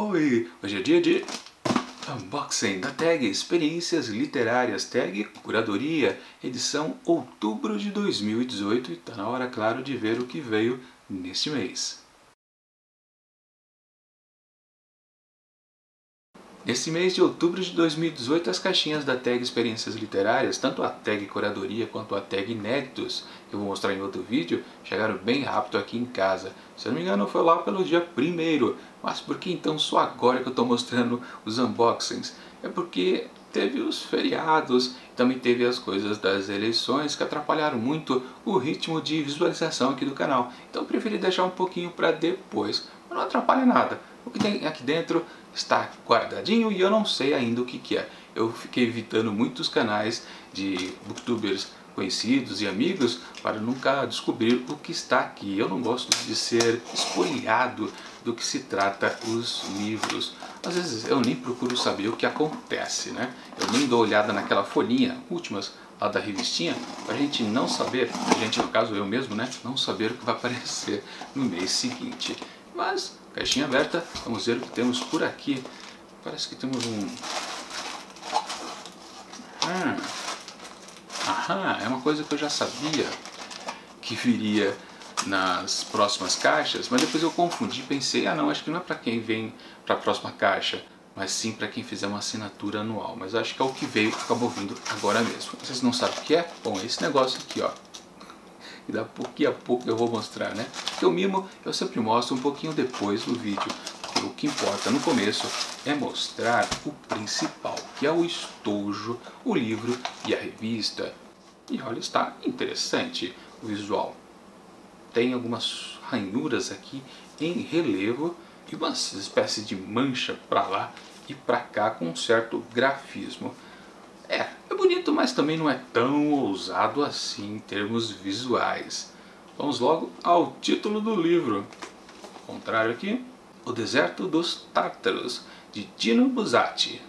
Oi, hoje é dia de unboxing da tag Experiências Literárias, tag Curadoria, edição outubro de 2018 e tá na hora, claro, de ver o que veio neste mês. Nesse mês de outubro de 2018, as caixinhas da tag Experiências Literárias, tanto a tag Curadoria quanto a tag Inéditos, que eu vou mostrar em outro vídeo, chegaram bem rápido aqui em casa. Se eu não me engano, foi lá pelo dia 1º. Mas por que então só agora que eu estou mostrando os unboxings? É porque teve os feriados, também teve as coisas das eleições que atrapalharam muito o ritmo de visualização aqui do canal. Então eu preferi deixar um pouquinho para depois, mas não atrapalha nada. O que tem aqui dentro está guardadinho e eu não sei ainda o que é. Eu fiquei evitando muitos canais de booktubers conhecidos e amigos para nunca descobrir o que está aqui. Eu não gosto de ser spoileado do que se trata os livros. Às vezes eu nem procuro saber o que acontece, né? Eu nem dou olhada naquela folhinha últimas lá da revistinha, para a gente não saber, a gente, no caso eu mesmo, né, não saber o que vai aparecer no mês seguinte. Mas, caixinha aberta, vamos ver o que temos por aqui. Parece que temos é uma coisa que eu já sabia que viria nas próximas caixas, mas depois eu confundi e pensei, não, acho que não é para quem vem para a próxima caixa, mas sim para quem fizer uma assinatura anual. Mas acho que é o que veio, acabou vindo agora mesmo. Vocês não sabem o que é? Bom, é esse negócio aqui, ó. E daqui a pouco eu vou mostrar, né? Porque o mimo eu sempre mostro um pouquinho depois do vídeo. Porque o que importa no começo é mostrar o principal, que é o estojo, o livro e a revista. E olha, está interessante o visual. Tem algumas ranhuras aqui em relevo e uma espécie de mancha para lá e para cá com um certo grafismo. É bonito, mas também não é tão ousado assim em termos visuais. Vamos logo ao título do livro. Ao contrário aqui, O Deserto dos Tártaros, de Dino Buzzati.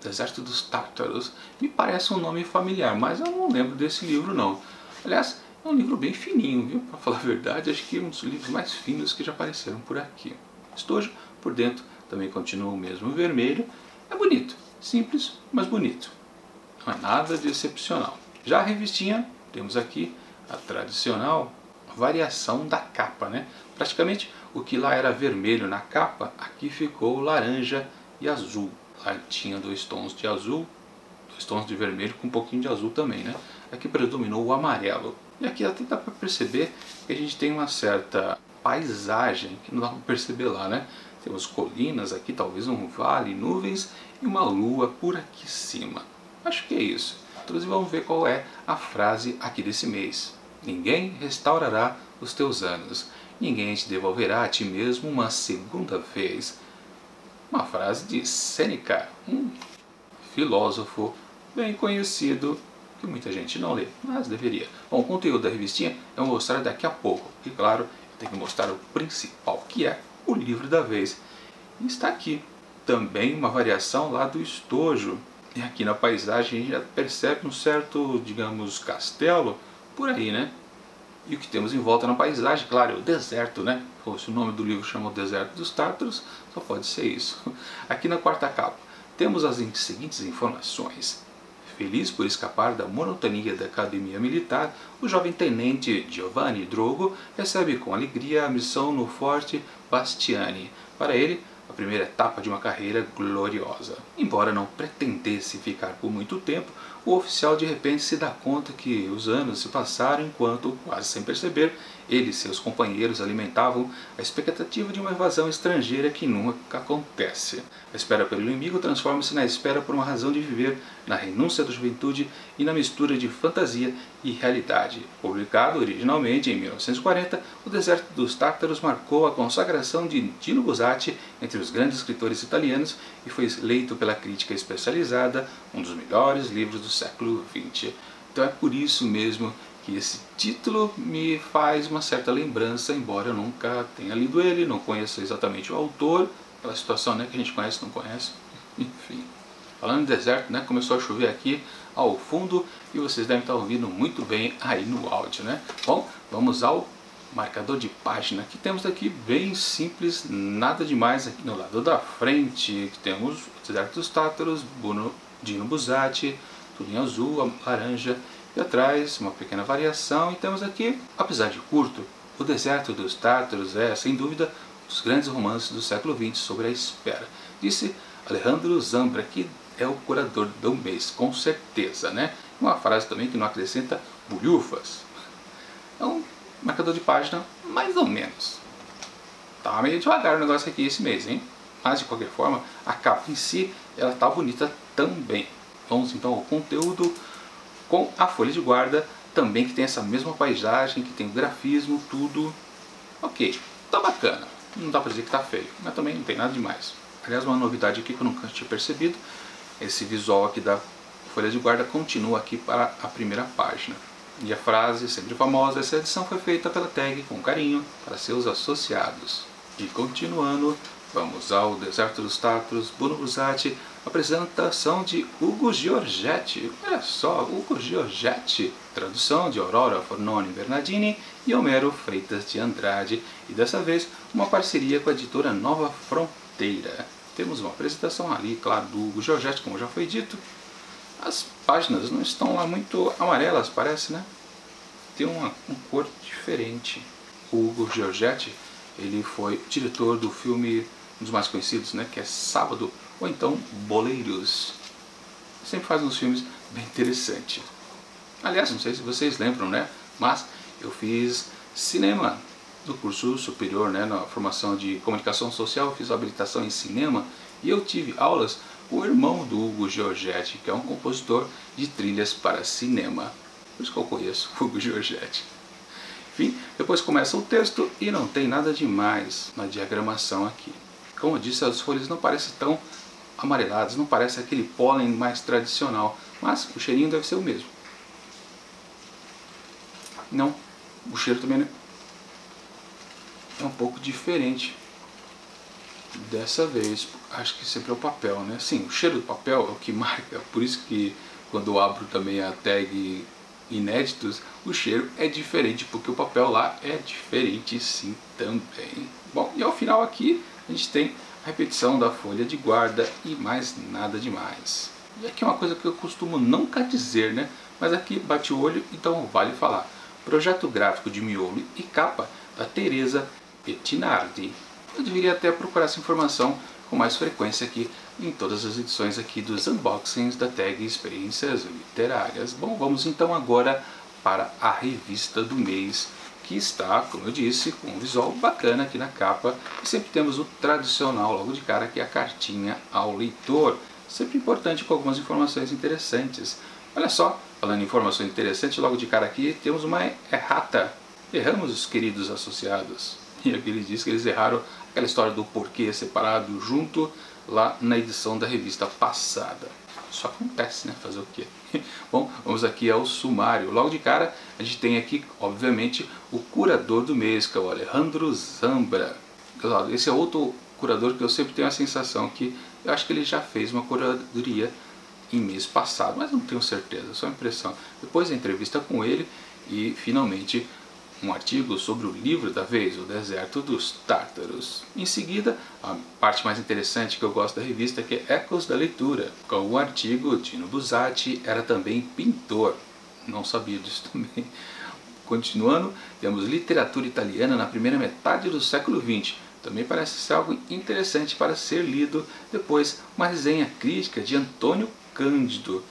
Deserto dos Tártaros me parece um nome familiar, mas eu não lembro desse livro não. Aliás, é um livro bem fininho, viu? Para falar a verdade, acho que é um dos livros mais finos que já apareceram por aqui. Estojo por dentro também continua o mesmo vermelho. É bonito, simples, mas bonito. Não é nada de excepcional. Já a revistinha, temos aqui a tradicional variação da capa, né? Praticamente o que lá era vermelho na capa, aqui ficou laranja e azul. Lá tinha 2 tons de azul, 2 tons de vermelho com um pouquinho de azul também, né? Aqui predominou o amarelo. E aqui até dá para perceber que a gente tem uma certa paisagem que não dá para perceber lá, né? Temos colinas aqui, talvez um vale, nuvens e uma lua por aqui em cima. Acho que é isso. Inclusive vamos ver qual é a frase aqui desse mês. Ninguém restaurará os teus anos. Ninguém te devolverá a ti mesmo uma segunda vez. Uma frase de Sêneca, um filósofo bem conhecido, que muita gente não lê, mas deveria. Bom, o conteúdo da revistinha eu vou mostrar daqui a pouco. E claro, eu tenho que mostrar o principal, que é o livro da vez. E está aqui. Também uma variação lá do estojo. E aqui na paisagem a gente já percebe um certo, digamos, castelo por aí, né? E o que temos em volta na paisagem, claro, é o deserto, né? Se o nome do livro chama O Deserto dos Tártaros, só pode ser isso. Aqui na quarta capa temos as seguintes informações. Feliz por escapar da monotonia da academia militar, o jovem tenente Giovanni Drogo recebe com alegria a missão no Forte Bastiani. Para ele, a primeira etapa de uma carreira gloriosa. Embora não pretendesse ficar por muito tempo, o oficial de repente se dá conta que os anos se passaram enquanto, quase sem perceber, ele e seus companheiros alimentavam a expectativa de uma invasão estrangeira que nunca acontece. A espera pelo inimigo transforma-se na espera por uma razão de viver, na renúncia da juventude e na mistura de fantasia e realidade. Publicado originalmente em 1940, O Deserto dos Tártaros marcou a consagração de Dino Buzzati entre os grandes escritores italianos e foi eleito pela crítica especializada um dos melhores livros do século XX. Então é por isso mesmo que esse título me faz uma certa lembrança, embora eu nunca tenha lido ele, não conheça exatamente o autor, pela situação, né, que a gente conhece, não conhece, enfim. Falando em deserto, né, começou a chover aqui ao fundo e vocês devem estar ouvindo muito bem aí no áudio, né? Bom, vamos ao marcador de página que temos aqui bem simples, nada demais. Aqui no lado da frente que temos o Deserto dos Tátaros, Dino Buzzati, tudo em azul, laranja, e atrás uma pequena variação. E temos aqui, apesar de curto, o Deserto dos Tátaros é sem dúvida um dos grandes romances do século XX sobre a espera, disse Alejandro Zambra, que é o curador do mês, com certeza, né? Uma frase também que não acrescenta bulhufas. É um marcador de página mais ou menos. Tá meio devagar o negócio aqui esse mês, hein? Mas de qualquer forma, a capa em si, ela tá bonita também. Vamos então ao conteúdo com a folha de guarda, também que tem essa mesma paisagem, que tem o grafismo, tudo. Ok, tá bacana. Não dá pra dizer que tá feio, mas também não tem nada demais. Aliás, uma novidade aqui que eu nunca tinha percebido, esse visual aqui da folha de guarda continua aqui para a primeira página. E a frase, sempre famosa, essa edição foi feita pela TAG com carinho para seus associados. E continuando, vamos ao Deserto dos Tátaros, Dino Buzzati, apresentação de Ugo Giorgetti. Olha só, Ugo Giorgetti, tradução de Aurora Fornoni Bernardini e Homero Freitas de Andrade. E dessa vez, uma parceria com a editora Nova Fronteira. Temos uma apresentação ali, claro, do Ugo Giorgetti, como já foi dito. As páginas não estão lá muito amarelas, parece, né? Tem uma cor diferente. O Ugo Giorgetti, ele foi diretor do filme, um dos mais conhecidos, né? Que é Sábado, ou então Boleiros. Sempre faz uns filmes bem interessantes. Aliás, não sei se vocês lembram, né? Mas eu fiz cinema do curso superior, né? Na formação de comunicação social, eu fiz habilitação em cinema e eu tive aulas com o irmão do Ugo Giorgetti, que é um compositor de trilhas para cinema. Por isso que eu conheço o Ugo Giorgetti. Enfim, depois começa o texto e não tem nada demais na diagramação aqui. Como eu disse, as folhas não parecem tão amareladas, não parece aquele pólen mais tradicional, mas o cheirinho deve ser o mesmo. Não, o cheiro também é um pouco diferente. Dessa vez, acho que sempre é o papel, né? Sim, o cheiro do papel é o que marca, por isso que quando eu abro também a tag inéditos, o cheiro é diferente, porque o papel lá é diferente sim também. Bom, e ao final aqui a gente tem a repetição da folha de guarda e mais nada demais. E aqui é uma coisa que eu costumo nunca dizer, né? Mas aqui bate o olho, então vale falar. Projeto gráfico de miolo e capa da Teresa Pettinardi. Eu deveria até procurar essa informação com mais frequência aqui em todas as edições aqui dos unboxings da tag Experiências Literárias. Bom, vamos então agora para a revista do mês, que está, como eu disse, com um visual bacana aqui na capa. E sempre temos o tradicional logo de cara, que é a cartinha ao leitor. Sempre importante, com algumas informações interessantes. Olha só, falando em informações interessantes, logo de cara aqui temos uma errata. Erramos, queridos associados. E aqui ele diz que eles erraram aquela história do porquê separado junto lá na edição da revista passada. Isso acontece, né? Fazer o quê? Bom, vamos aqui ao sumário. Logo de cara, a gente tem aqui, obviamente, o curador do mês, que é o Alejandro Zambra. Esse é outro curador que eu sempre tenho a sensação que eu acho que ele já fez uma curadoria em mês passado, mas não tenho certeza, só impressão. Depois a entrevista com ele e, finalmente, um artigo sobre o livro da vez, O Deserto dos Tátaros. Em seguida, a parte mais interessante que eu gosto da revista, que é Ecos da Leitura. Com o artigo, Dino Buzzati era também pintor. Não sabia disso também. Continuando, temos literatura italiana na primeira metade do século XX. Também parece ser algo interessante para ser lido. Depois, uma resenha crítica de Antônio Cândido,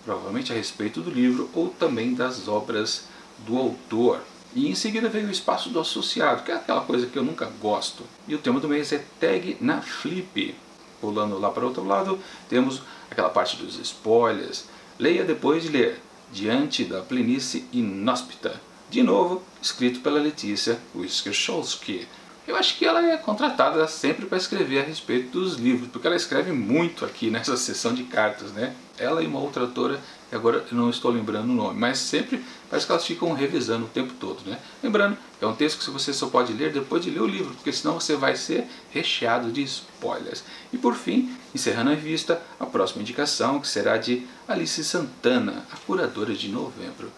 provavelmente a respeito do livro ou também das obras do autor. E em seguida veio o espaço do associado, que é aquela coisa que eu nunca gosto. E o tema do mês é Tag na Flip. Pulando lá para o outro lado, temos aquela parte dos spoilers. Leia depois de ler, Diante da Planície Inóspita. De novo, escrito pela Letícia Wiskerszolski. Eu acho que ela é contratada sempre para escrever a respeito dos livros, porque ela escreve muito aqui nessa seção de cartas, né? Ela e uma outra autora, que agora eu não estou lembrando o nome, mas sempre parece que elas ficam revisando o tempo todo, né? Lembrando, é um texto que você só pode ler depois de ler o livro, porque senão você vai ser recheado de spoilers. E por fim, encerrando a revista, a próxima indicação, que será de Alice Santana, a curadora de novembro.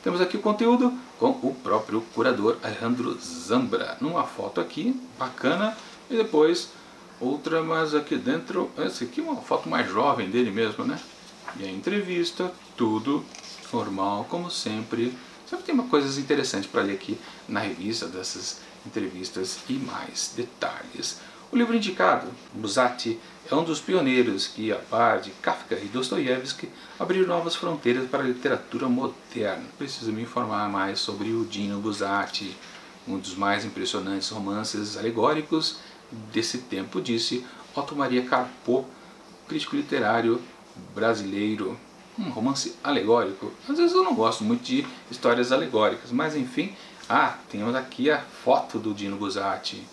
Temos aqui o conteúdo com o próprio curador Alejandro Zambra, numa foto aqui, bacana, e depois outra, mas aqui dentro, essa aqui é uma foto mais jovem dele mesmo, né? E a entrevista, tudo normal, como sempre. Sempre tem uma coisas interessantes para ler aqui na revista dessas entrevistas e mais detalhes. O livro indicado, Buzzati, é um dos pioneiros que, a par de Kafka e Dostoiévski, abriu novas fronteiras para a literatura moderna. Preciso me informar mais sobre o Dino Buzzati, um dos mais impressionantes romances alegóricos desse tempo, disse Otto Maria Carpo, crítico literário brasileiro. Um romance alegórico. Às vezes eu não gosto muito de histórias alegóricas, mas enfim. Temos aqui a foto do Dino Buzzati.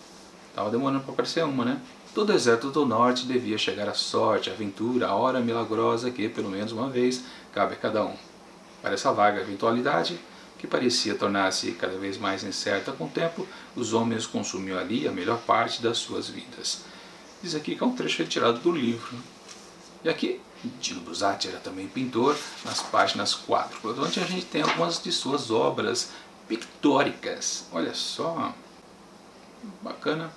Estava demorando para aparecer uma, né? Do deserto do norte devia chegar a sorte, a aventura, a hora milagrosa que, pelo menos uma vez, cabe a cada um. Para essa vaga eventualidade, que parecia tornar-se cada vez mais incerta com o tempo, os homens consumiam ali a melhor parte das suas vidas. Diz aqui que é um trecho retirado do livro. E aqui, Dino Buzzati era também pintor nas páginas 4, onde a gente tem algumas de suas obras pictóricas. Olha só, bacana.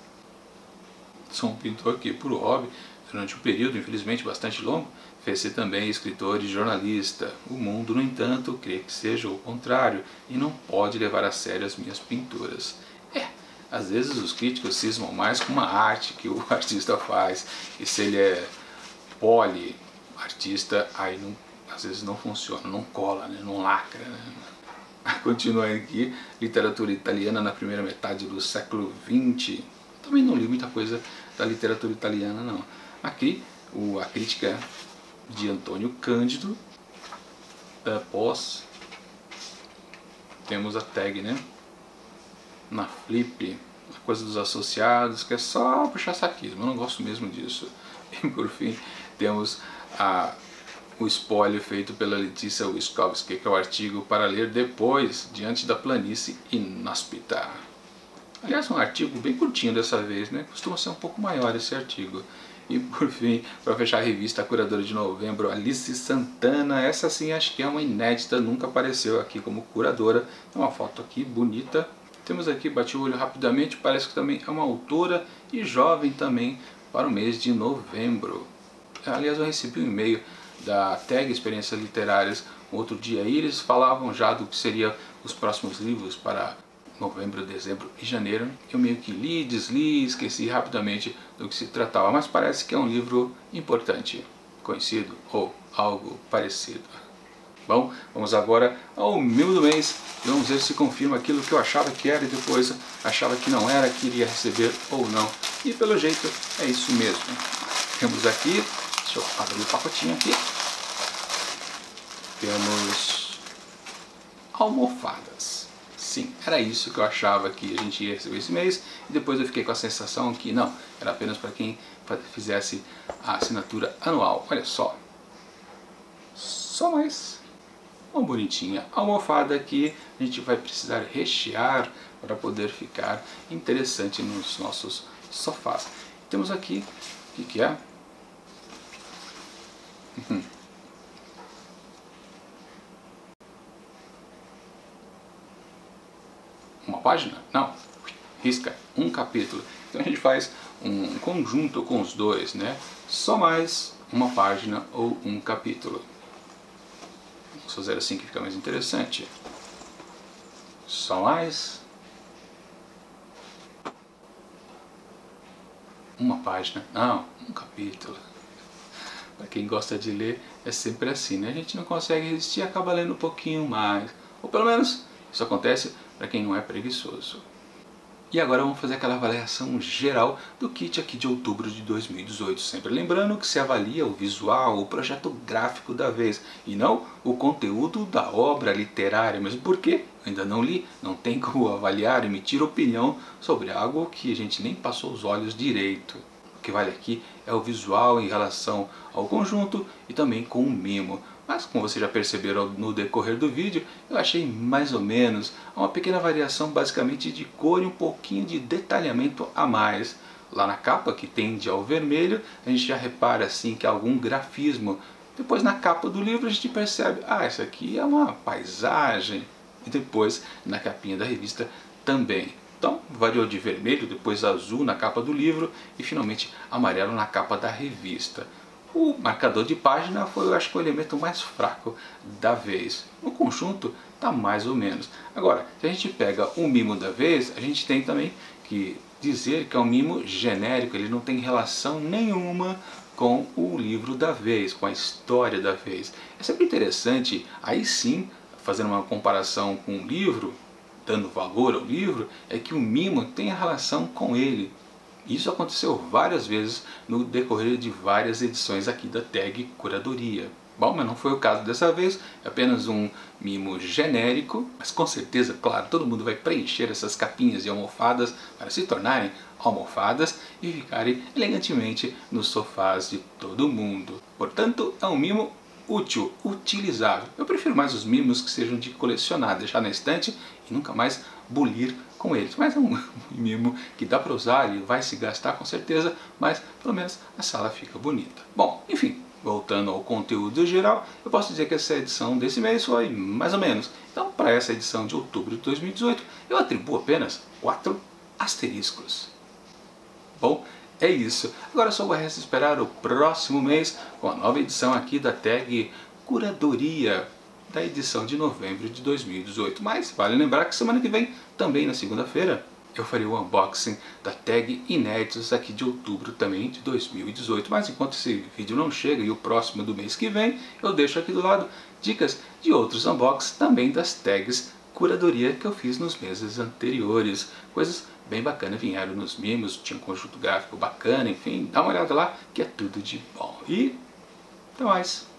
Sou um pintor que, por hobby, durante um período, infelizmente, bastante longo, fez-se também escritor e jornalista. O mundo, no entanto, crê que seja o contrário e não pode levar a sério as minhas pinturas. Às vezes os críticos cismam mais com uma arte que o artista faz, e se ele é artista, aí não, às vezes não funciona, não cola, né? Não lacra, né? Continuando aqui, literatura italiana na primeira metade do século XX. Também não li muita coisa da literatura italiana, não. Aqui, a crítica de Antônio Cândido, pós, temos a tag, né? Na Flip, a coisa dos associados, que é só puxar saquismo, eu não gosto mesmo disso. E por fim, temos o spoiler feito pela Letícia Wiskovski, que é o artigo para ler depois, diante da planície inóspita. Aliás, um artigo bem curtinho dessa vez, né? Costuma ser um pouco maior esse artigo. E por fim, para fechar a revista, a curadora de novembro, Alice Santana. Essa sim acho que é uma inédita, nunca apareceu aqui como curadora. Tem uma foto aqui bonita. Temos aqui, bati o olho rapidamente, parece que também é uma autora e jovem também para o mês de novembro. Aliás, eu recebi um e-mail da tag Experiências Literárias outro dia e eles falavam já do que seriam os próximos livros para novembro, dezembro e janeiro. Eu meio que li, desli, esqueci rapidamente do que se tratava, mas parece que é um livro importante, conhecido ou algo parecido. Bom, vamos agora ao mimo do mês e vamos ver se confirma aquilo que eu achava que era e depois achava que não era, que iria receber ou não. E pelo jeito é isso mesmo. Temos aqui, deixa eu abrir o pacotinho aqui, temos almofadas. Sim, era isso que eu achava que a gente ia receber esse mês e depois eu fiquei com a sensação que não, era apenas para quem fizesse a assinatura anual. Olha só, mais uma bonitinha almofada que a gente vai precisar rechear para poder ficar interessante nos nossos sofás. Temos aqui, o que é? Uma página? Não, risca, um capítulo. Então a gente faz um conjunto com os dois, né? Só mais uma página ou um capítulo. Vamos fazer assim que fica mais interessante. Só mais uma página, não, um capítulo. Para quem gosta de ler é sempre assim, né? A gente não consegue resistir e acaba lendo um pouquinho mais. Ou pelo menos isso acontece para quem não é preguiçoso. E agora vamos fazer aquela avaliação geral do kit aqui de outubro de 2018. Sempre lembrando que se avalia o visual, o projeto gráfico da vez e não o conteúdo da obra literária, mesmo porque ainda não li, não tem como avaliar, emitir opinião sobre algo que a gente nem passou os olhos direito. O que vale aqui é o visual em relação ao conjunto e também com o mimo. Mas como vocês já perceberam no decorrer do vídeo, eu achei mais ou menos uma pequena variação basicamente de cor e um pouquinho de detalhamento a mais. Lá na capa, que tende ao vermelho, a gente já repara assim que há algum grafismo. Depois na capa do livro a gente percebe, isso aqui é uma paisagem. e depois na capinha da revista também. Então variou de vermelho, depois azul na capa do livro e finalmente amarelo na capa da revista. O marcador de página foi, eu acho, o elemento mais fraco da vez. No conjunto está mais ou menos. Agora, se a gente pega o mimo da vez, a gente tem também que dizer que é um mimo genérico, ele não tem relação nenhuma com o livro da vez, com a história da vez. É sempre interessante, aí sim, fazendo uma comparação com o livro, dando valor ao livro, é que o mimo tem a relação com ele. Isso aconteceu várias vezes no decorrer de várias edições aqui da tag Curadoria. Bom, mas não foi o caso dessa vez, é apenas um mimo genérico, mas com certeza, claro, todo mundo vai preencher essas capinhas de almofadas para se tornarem almofadas e ficarem elegantemente nos sofás de todo mundo. Portanto, é um mimo útil, utilizável. Eu prefiro mais os mimos que sejam de colecionar, deixar na estante e nunca mais bulir com eles. Mas é um mimo que dá para usar e vai se gastar com certeza, mas pelo menos a sala fica bonita. Bom, enfim, voltando ao conteúdo geral, eu posso dizer que essa edição desse mês foi mais ou menos. Então, para essa edição de outubro de 2018, eu atribuo apenas 4 asteriscos. Bom, é isso. Agora só resta esperar o próximo mês com a nova edição aqui da tag Curadoria, da edição de novembro de 2018. Mas vale lembrar que semana que vem, também na segunda-feira, eu farei o unboxing da tag Inéditos aqui de outubro também de 2018. Mas enquanto esse vídeo não chega e o próximo do mês que vem, eu deixo aqui do lado dicas de outros unboxings também das tags Curadoria que eu fiz nos meses anteriores. Coisas bem bacanas vieram nos mimos, tinha um conjunto gráfico bacana, enfim, dá uma olhada lá que é tudo de bom. E até mais!